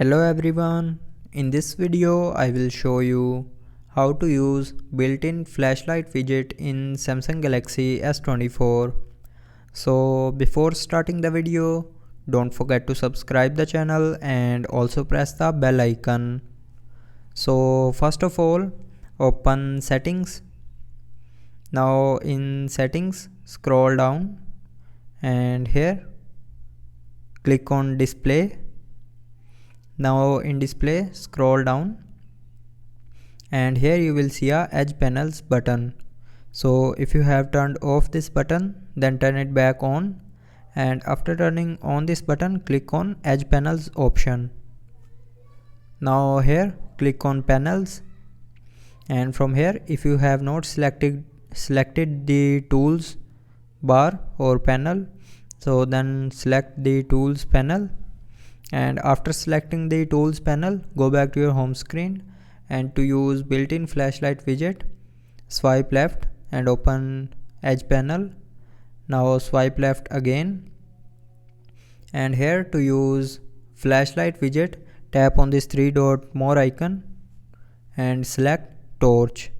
Hello everyone, in this video I will show you how to use built-in flashlight widget in Samsung Galaxy S24. So before starting the video, don't forget to subscribe the channel and also press the bell icon. So first of all, open settings. Now in settings, scroll down and here click on display. Now in display, scroll down and here you will see a edge panels button. So if you have turned off this button, then turn it back on, and after turning on this button, click on edge panels option. Now here click on panels, and from here if you have not selected the tools bar or panel, so then select the tools panel, and after selecting the tools panel, go back to your home screen, and to use built-in flashlight widget, swipe left and open edge panel. Now swipe left again, and here to use flashlight widget, tap on this three dot more icon and select torch.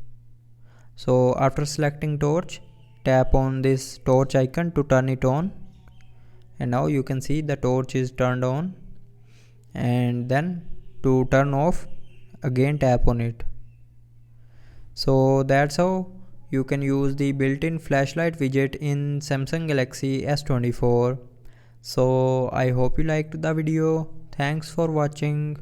So after selecting torch, tap on this torch icon to turn it on, and now you can see the torch is turned on. And then to turn off, again tap on it. So that's how you can use the built-in flashlight widget in Samsung Galaxy S24. So I hope you liked the video. Thanks for watching.